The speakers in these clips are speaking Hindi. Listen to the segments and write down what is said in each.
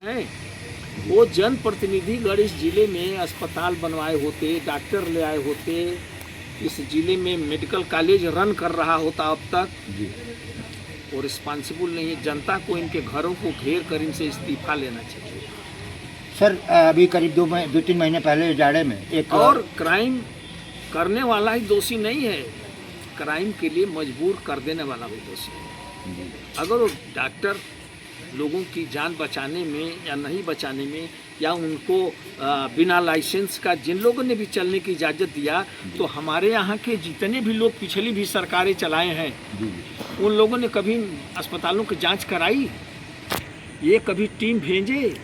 है। वो जनप्रतिनिधिगण इस जिले में अस्पताल बनवाए होते, डॉक्टर ले आए होते, इस जिले में मेडिकल कॉलेज रन कर रहा होता अब तक जी। वो रिस्पॉन्सिबल नहीं है। जनता को इनके घरों को घेर कर इनसे इस्तीफा लेना चाहिए। सर अभी करीब 2-3 महीने पहले जाड़े में एक और क्राइम करने वाला ही दोषी नहीं है, क्राइम के लिए मजबूर कर देने वाला भी दोषी है। अगर वो डॉक्टर लोगों की जान बचाने में या नहीं बचाने में, या उनको बिना लाइसेंस का जिन लोगों ने भी चलने की इजाज़त दिया, तो हमारे यहाँ के जितने भी लोग पिछली भी सरकारें चलाए हैं उन लोगों ने कभी अस्पतालों की जांच कराई? ये कभी टीम भेजे?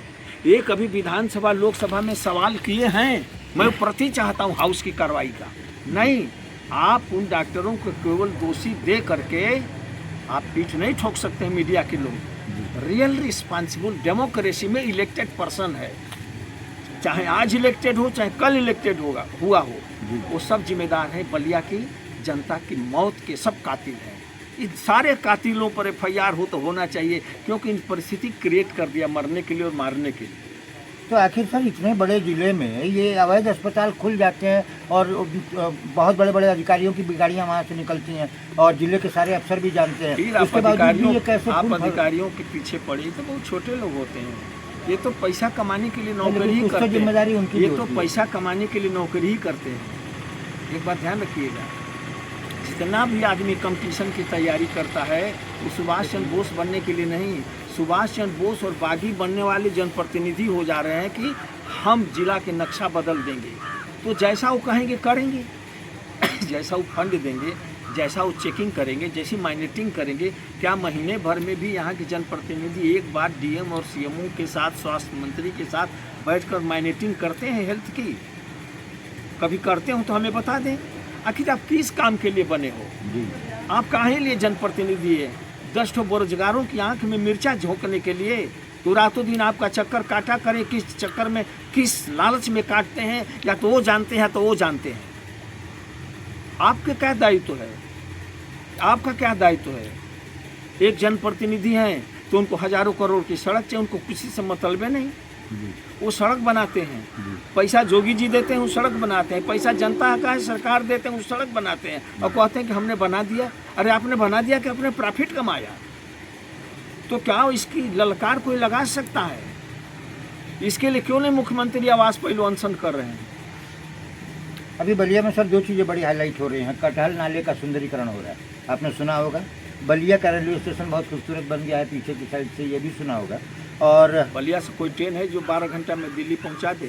ये कभी विधानसभा लोकसभा में सवाल किए हैं? मैं प्रति चाहता हूँ हाउस की कार्रवाई का। नहीं, आप उन डॉक्टरों को केवल दोषी दे करके आप पीठ नहीं ठोक सकते हैं। मीडिया के लोग रियल रिस्पॉन्सिबल डेमोक्रेसी में इलेक्टेड पर्सन है, चाहे आज इलेक्टेड हो चाहे कल इलेक्टेड हुआ हो, वो सब जिम्मेदार है। बलिया की जनता की मौत के सब कातिल हैं। इन सारे कातिलों पर एफआईआर हो तो होना चाहिए, क्योंकि इन परिस्थिति क्रिएट कर दिया मरने के लिए और मारने के लिए। तो आखिर सर इतने बड़े जिले में ये अवैध अस्पताल खुल जाते हैं और बहुत बड़े बड़े अधिकारियों की गाड़ियाँ वहाँ से निकलती हैं और जिले के सारे अफसर भी जानते हैं, फिर आप अधिकारियों के पीछे पड़े तो बहुत छोटे लोग होते हैं। ये तो पैसा कमाने के लिए नौकरी ही करते हैं, जिम्मेदारी उनकी। ये तो पैसा कमाने के लिए नौकरी ही करते हैं। एक बात ध्यान रखिएगा, जितना भी आदमी कंपटीशन की तैयारी करता है वो सुभाष चंद्र बोस बनने के लिए नहीं, सुभाष चंद्र बोस और बागी बनने वाले जनप्रतिनिधि हो जा रहे हैं कि हम जिला के नक्शा बदल देंगे। तो जैसा वो कहेंगे करेंगे, जैसा वो फंड देंगे, जैसा वो चेकिंग करेंगे, जैसी माइनेटिंग करेंगे। क्या महीने भर में भी यहाँ के जनप्रतिनिधि एक बार डीएम और सीएमओ के साथ, स्वास्थ्य मंत्री के साथ बैठकर माइनेटिंग करते हैं हेल्थ की? कभी करते हो तो हमें बता दें। आखिर आप किस काम के लिए बने हो? आप काहे लिए जनप्रतिनिधि है? 10 बेरोजगारों की आंख में मिर्चा झोंकने के लिए तो रातों दिन आपका चक्कर काटा करें। किस चक्कर में, किस लालच में काटते हैं, या तो वो जानते हैं तो वो जानते हैं। आपके क्या दायित्व है? आपका क्या दायित्व है? एक जनप्रतिनिधि हैं तो उनको हजारों करोड़ की सड़क चाहिए, उनको किसी से मतलब नहीं। वो सड़क बनाते हैं, पैसा जोगी जी देते हैं, वो सड़क बनाते हैं। पैसा जनता का है, सरकार देते हैं, वो सड़क बनाते हैं और कहते हैं कि हमने बना दिया। अरे आपने बना दिया कि अपने प्रॉफिट कमाया? तो क्या इसकी ललकार कोई लगा सकता है? इसके लिए क्यों नहीं मुख्यमंत्री आवास पहले अनशन कर रहे हैं? अभी बलिया में सर 2 चीज़ें बड़ी हाईलाइट हो रही हैं। कटहल नाले का सुंदरीकरण हो रहा है, आपने सुना होगा। बलिया का रेलवे स्टेशन बहुत खूबसूरत बन गया है पीछे की साइड से, ये भी सुना होगा। और बलिया से कोई ट्रेन है जो 12 घंटा में दिल्ली पहुंचा दे?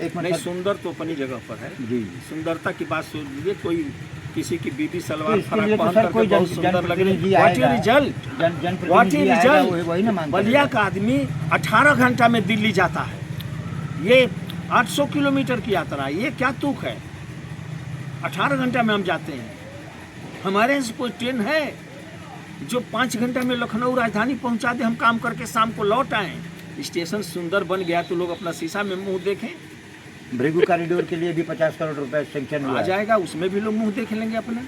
एक नहीं, सुंदर तो अपनी जगह पर है जी। सुंदरता की बात सुन लीजिए, कोई किसी की बीबी सलवार फराक पहन करके बहुत सुंदर लग रही है। What is result? बलिया का आदमी 18 घंटा में दिल्ली जाता है। ये 800 किलोमीटर की यात्रा, ये क्या तुक है? 18 घंटा में हम जाते हैं। हमारे यहाँ से कोई ट्रेन है जो 5 घंटा में लखनऊ राजधानी पहुंचा दे? हम काम करके शाम को लौट आए। स्टेशन सुंदर बन गया तो लोग अपना शीशा में मुंह देखें। भृगु कॉरिडोर के लिए भी 50 करोड़ रुपए सेंक्शन हुआ आ जाएगा, उसमें भी लोग मुंह देख लेंगे अपना।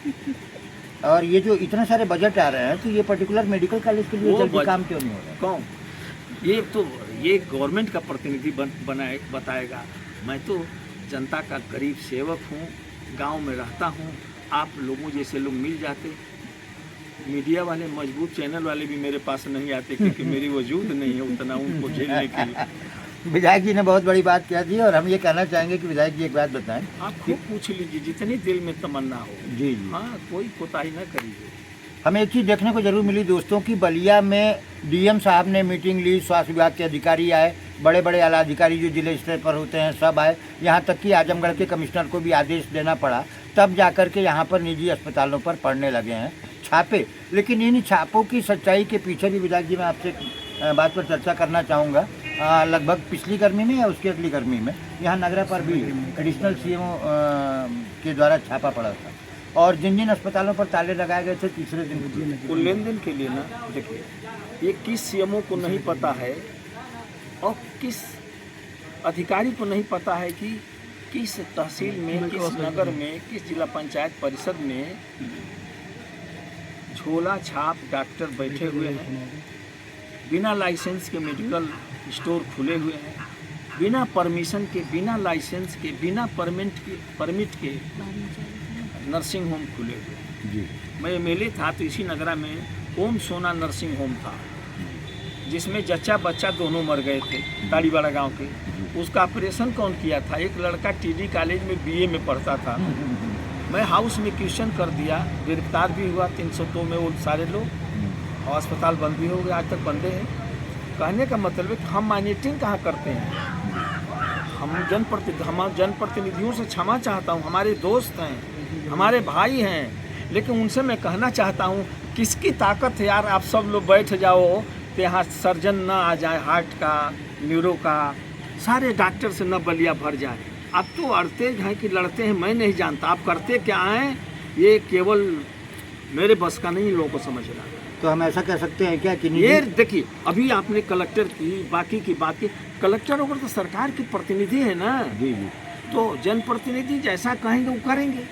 और ये जो इतने सारे बजट आ रहे हैं, तो ये पर्टिकुलर मेडिकल कॉलेज के लिए जल्दी काम क्यों नहीं हो रहा? कौन? ये गवर्नमेंट का प्रतिनिधि बताएगा। मैं तो जनता का गरीब सेवक हूँ, गांव में रहता हूँ। आप लोगों जैसे लोग मिल जाते, मीडिया वाले, मजबूत चैनल वाले भी मेरे पास नहीं आते, क्योंकि मेरी वजूद नहीं है उतना उनको झेलने के लिए। विधायक जी ने बहुत बड़ी बात कह दी, और हम ये कहना चाहेंगे कि विधायक जी एक बात बताएं। आप खूब पूछ लीजिए जितनी दिल में तमन्ना हो। जी। हाँ, कोई कोताही न करिए। हमें एक चीज़ देखने को जरूर मिली दोस्तों की बलिया में डीएम साहब ने मीटिंग ली, स्वास्थ्य विभाग के अधिकारी आए, बड़े बड़े आला अधिकारी जो जिले स्तर पर होते हैं सब आए, यहाँ तक कि आजमगढ़ के कमिश्नर को भी आदेश देना पड़ा, तब जाकर के यहाँ पर निजी अस्पतालों पर पड़ने लगे हैं छापे। लेकिन इन छापों की सच्चाई के पीछे भी विधायक जी मैं आपसे बात पर चर्चा करना चाहूँगा। लगभग पिछली गर्मी में या उसकी अगली गर्मी में यहाँ नगरा पर भी एडिशनल सीएमओ के द्वारा छापा पड़ा था, और जिन जिन अस्पतालों पर ताले लगाए गए थे तीसरे दिन वो लेन देन के लिए ना। देखिए, ये किस सीएमओ को नहीं पता है और किस अधिकारी को नहीं पता है कि किस तहसील में, किस नगर में, किस जिला पंचायत परिषद में झोला छाप डॉक्टर बैठे हुए हैं, बिना लाइसेंस के मेडिकल स्टोर खुले हुए हैं, बिना परमिशन के, बिना लाइसेंस के, बिना परमिट के नर्सिंग होम खुले हुए हैं। जी मैं एमएलए था तो इसी नगरा में ओम सोना नर्सिंग होम था, जिसमें जच्चा बच्चा दोनों मर गए थे, ताड़ीवाड़ा गांव के। उसका ऑपरेशन कौन किया था? एक लड़का टीडी कॉलेज में बीए में पढ़ता था। मैं हाउस में क्वेश्चन कर दिया, गिरफ्तार भी हुआ 302 में वो सारे लोग, और अस्पताल बंद भी हो गए, आज तक बंदे हैं। कहने का मतलब है कि हम मॉनिटरिंग कहाँ करते हैं? हम जनप्रतिनिधियों से क्षमा चाहता हूँ, हमारे दोस्त हैं, हमारे भाई हैं, लेकिन उनसे मैं कहना चाहता हूँ किसकी ताकत है यार? आप सब लोग बैठ जाओ तो यहाँ सर्जन ना आ जाए, हार्ट का, न्यूरो का, सारे डॉक्टर से न बलिया भर जाए। आप तो अड़ते हैं कि लड़ते हैं, मैं नहीं जानता आप करते क्या हैं, ये केवल मेरे बस का नहीं लोगों को समझना। तो हम ऐसा कह सकते हैं क्या कि ये देखिए, अभी आपने कलेक्टर की बाकी कलेक्टर होकर तो सरकार के प्रतिनिधि है ना। जी जी तो जनप्रतिनिधि जैसा कहेंगे वो करेंगे,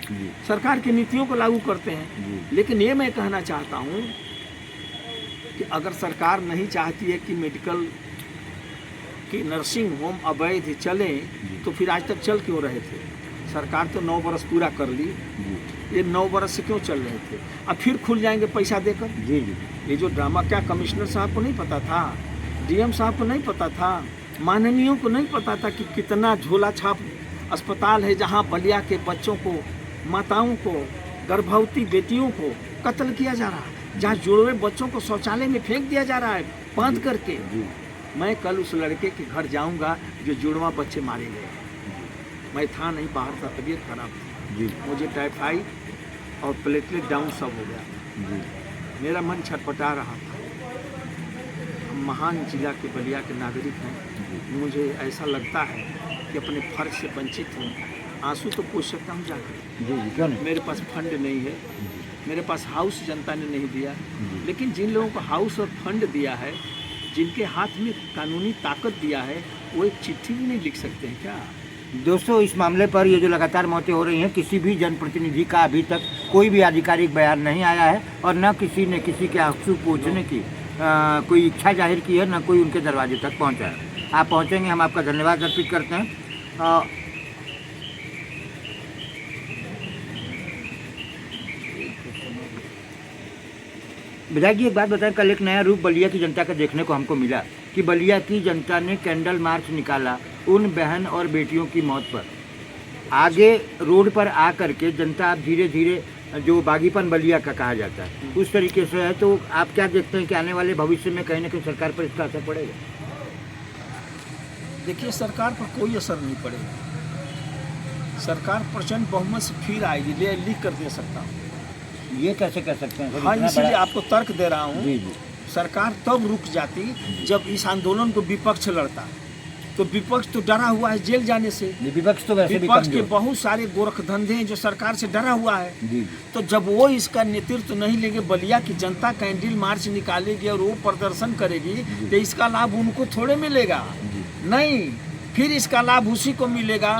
सरकार की नीतियों को लागू करते हैं। लेकिन ये मैं कहना चाहता हूँ कि अगर सरकार नहीं चाहती है कि मेडिकल कि नर्सिंग होम अवैध चले, तो फिर आज तक चल क्यों रहे थे? सरकार तो 9 बरस पूरा कर ली, ये 9 बरस से क्यों चल रहे थे? अब फिर खुल जाएंगे पैसा देकर। जी जी ये जो ड्रामा, क्या कमिश्नर साहब को नहीं पता था, डीएम साहब को नहीं पता था, माननीयों को नहीं पता था कि कितना झोला छाप अस्पताल है जहां बलिया के बच्चों को, माताओं को, गर्भवती बेटियों को कत्ल किया जा रहा है, जहाँ जुड़वे बच्चों को शौचालय में फेंक दिया जा रहा है बांध करके। मैं कल उस लड़के के घर जाऊंगा जो जुड़वा बच्चे मारे गए। मैं था नहीं, बाहर था, तबीयत खराब थी, मुझे टाइफाइड और प्लेटलेट डाउन सब हो गया। मेरा मन छटपटा रहा था। हम महान जिला के बलिया के नागरिक हैं, मुझे ऐसा लगता है कि अपने फर्ज से वंचित हूँ। आंसू तो पूछ सकता हूँ जाकर, क्यों नहीं? मेरे पास फंड नहीं है, मेरे पास हाउस जनता ने नहीं दिया, लेकिन जिन लोगों को हाउस और फंड दिया है, जिनके हाथ में कानूनी ताकत दिया है, वो एक चिट्ठी भी नहीं लिख सकते हैं क्या? दोस्तों, इस मामले पर ये जो लगातार मौतें हो रही हैं, किसी भी जनप्रतिनिधि का अभी तक कोई भी आधिकारिक बयान नहीं आया है, और न किसी ने किसी के आंसू पूछने की कोई इच्छा जाहिर की है, न कोई उनके दरवाजे तक पहुंचा है। आप पहुंचेंगे, हम आपका धन्यवाद अर्पित करते हैं। विधायक जी, एक बात बताएं, कल एक नया रूप बलिया की जनता का देखने को हमको मिला कि बलिया की जनता ने कैंडल मार्च निकाला उन बहन और बेटियों की मौत पर। आगे रोड पर आ करके जनता अब धीरे धीरे, जो बागीपन बलिया का कहा जाता है, उस तरीके से है। तो आप क्या देखते हैं कि आने वाले भविष्य में कहीं ना कहीं सरकार पर इसका असर पड़ेगा? देखिए, सरकार पर कोई असर नहीं पड़ेगा। सरकार प्रचंड बहुमत से फिर आएगी, लिख कर दे सकता हूँ। ये कैसे कर सकते हैं? हाँ, इसीलिए आपको तर्क दे रहा हूँ। जी जी। सरकार तब रुक जाती जब इस आंदोलन को विपक्ष लड़ता। तो विपक्ष तो डरा हुआ है जेल जाने से। विपक्ष तो वैसे भी विपक्ष के बहुत सारे गोरखधंधे हैं जो सरकार से डरा हुआ है। जी। तो जब वो इसका नेतृत्व नहीं लेंगे, बलिया की जनता कैंडल मार्च निकालेगी और वो प्रदर्शन करेगी, तो इसका लाभ उनको थोड़े मिलेगा। नहीं, फिर इसका लाभ उसी को मिलेगा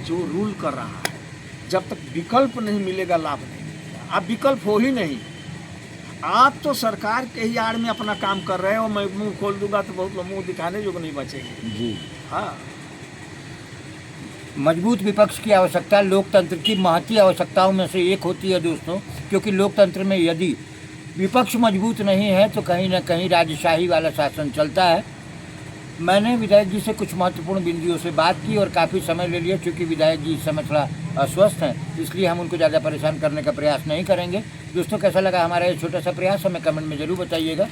जो रूल कर रहा है। जब तक विकल्प नहीं मिलेगा, लाभ नहीं। अब विकल्प हो ही नहीं। आप तो सरकार के ही आड़ में अपना काम कर रहे हो। मैं मुंह खोल दूंगा तो बहुत लोग मुंह दिखाने जो नहीं बचेंगे। जी हाँ, मजबूत विपक्ष की आवश्यकता लोकतंत्र की महती आवश्यकताओं में से एक होती है दोस्तों, क्योंकि लोकतंत्र में यदि विपक्ष मजबूत नहीं है तो कहीं ना कहीं राजशाही वाला शासन चलता है। मैंने विधायक जी से कुछ महत्वपूर्ण बिंदुओं से बात की और काफ़ी समय ले लिया, क्योंकि विधायक जी इस समय थोड़ा अस्वस्थ हैं, इसलिए हम उनको ज़्यादा परेशान करने का प्रयास नहीं करेंगे। दोस्तों, कैसा लगा हमारा ये छोटा सा प्रयास, हमें कमेंट में ज़रूर बताइएगा।